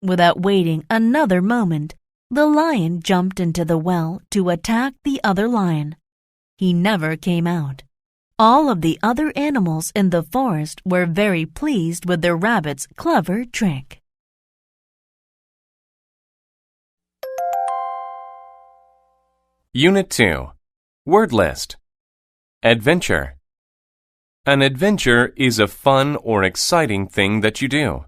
Without waiting another moment, the lion jumped into the well to attack the other lion. He never came out. All of the other animals in the forest were very pleased with their rabbit's clever trick. Unit 2. Word list. Adventure. An adventure is a fun or exciting thing that you do.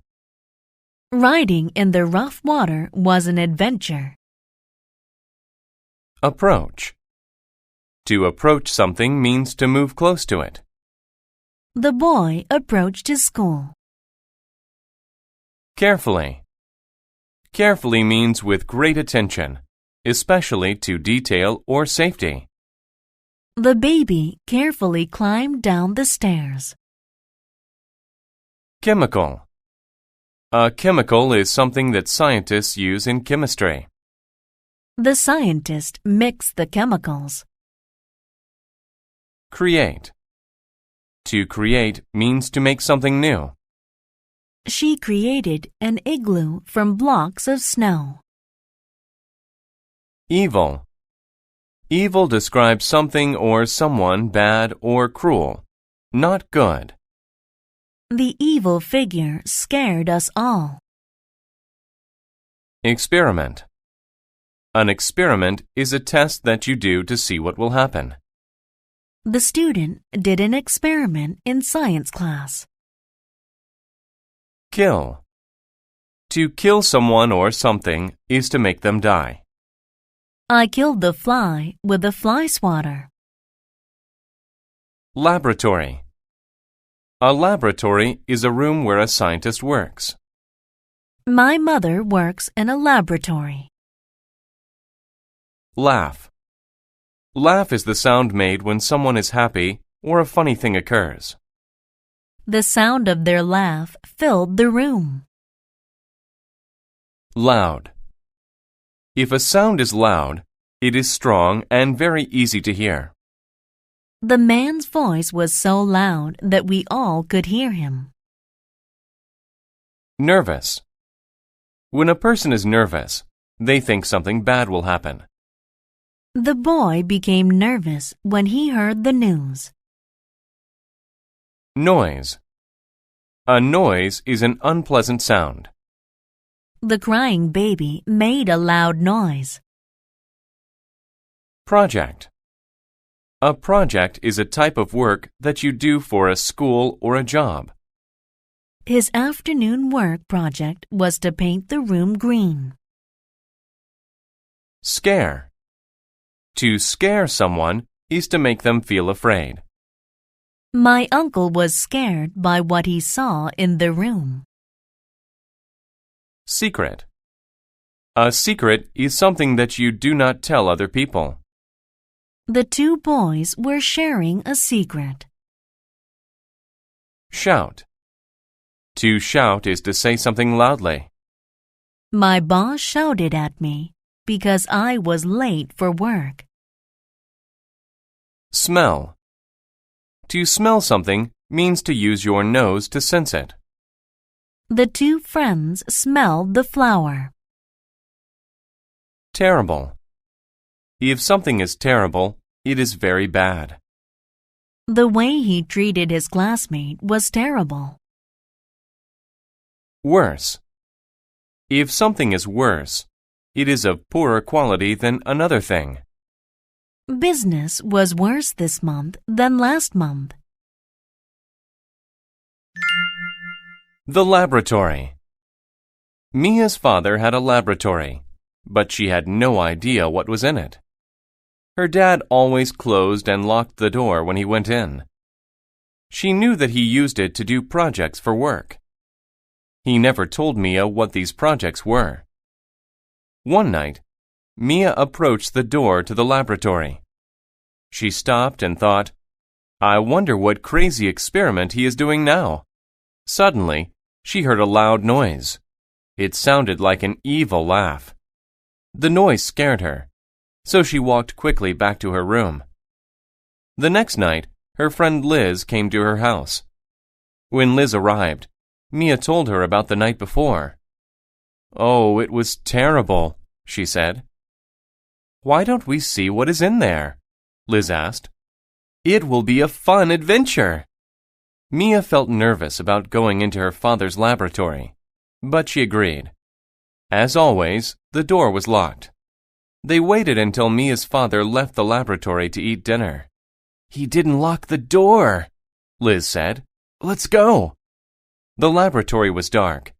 Riding in the rough water was an adventure. Approach. To approach something means to move close to it. The boy approached his school. Carefully. Carefully means with great attention, especially to detail or safety. The baby carefully climbed down the stairs. Chemical. A chemical is something that scientists use in chemistry. The scientist mixed the chemicals. Create. To create means to make something new. She created an igloo from blocks of snow. Evil. Evil describes something or someone bad or cruel, not good. The evil figure scared us all. Experiment. An experiment is a test that you do to see what will happen. The student did an experiment in science class. Kill. To kill someone or something is to make them die. I killed the fly with a fly swatter. Laboratory. A laboratory is a room where a scientist works. My mother works in a laboratory. Laugh. Laugh is the sound made when someone is happy or a funny thing occurs. The sound of their laugh filled the room. Loud. If a sound is loud, it is strong and very easy to hear. The man's voice was so loud that we all could hear him. Nervous. When a person is nervous, they think something bad will happen. The boy became nervous when he heard the news. Noise. A noise is an unpleasant sound. The crying baby made a loud noise. Project. A project is a type of work that you do for a school or a job. His afternoon work project was to paint the room green. Scare. To scare someone is to make them feel afraid. My uncle was scared by what he saw in the room. Secret. A secret is something that you do not tell other people. The two boys were sharing a secret. Shout. To shout is to say something loudly. My boss shouted at me because I was late for work. Smell. To smell something means to use your nose to sense it. The two friends smelled the flower. Terrible. If something is terrible, it is very bad. The way he treated his classmate was terrible. Worse. If something is worse, it is of poorer quality than another thing. Business was worse this month than last month. The laboratory. Mia's father had a laboratory, but she had no idea what was in it. Her dad always closed and locked the door when he went in. She knew that he used it to do projects for work. He never told Mia what these projects were. One night, Mia approached the door to the laboratory. She stopped and thought, I wonder what crazy experiment he is doing now. Suddenly, she heard a loud noise. It sounded like an evil laugh. The noise scared her, so she walked quickly back to her room. The next night, her friend Liz came to her house. When Liz arrived, Mia told her about the night before. Oh, it was terrible, she said. Why don't we see what is in there? Liz asked. It will be a fun adventure. Mia felt nervous about going into her father's laboratory, but she agreed. As always, the door was locked. They waited until Mia's father left the laboratory to eat dinner. He didn't lock the door, Liz said. Let's go. The laboratory was dark.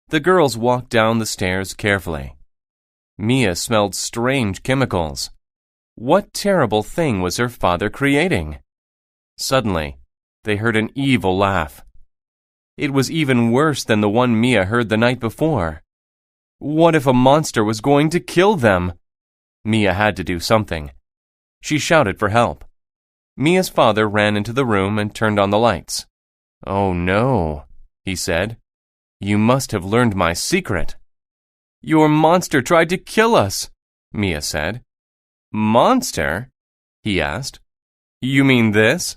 The girls walked down the stairs carefully. Mia smelled strange chemicals. What terrible thing was her father creating? Suddenly, they heard an evil laugh. It was even worse than the one Mia heard the night before. What if a monster was going to kill them? Mia had to do something. She shouted for help. Mia's father ran into the room and turned on the lights. Oh no, he said. You must have learned my secret. Your monster tried to kill us, Mia said. Monster? He asked. You mean this?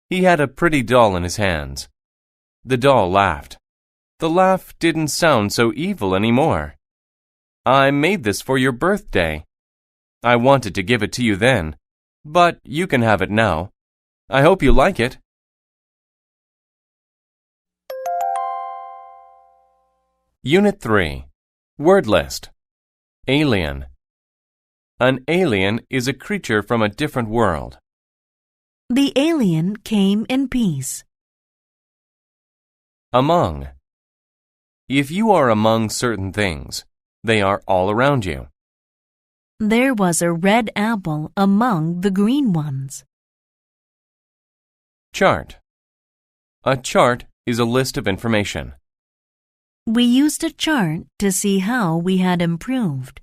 He had a pretty doll in his hands. The doll laughed. The laugh didn't sound so evil anymore. I made this for your birthday. I wanted to give it to you then, but you can have it now. I hope you like it. Unit 3. Word list. Alien. An alien is a creature from a different world. The alien came in peace. Among. If you are among certain things, they are all around you. There was a red apple among the green ones. Chart. A chart is a list of information. We used a chart to see how we had improved.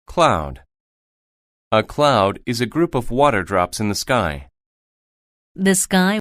Cloud. A cloud is a group of water drops in the sky. The sky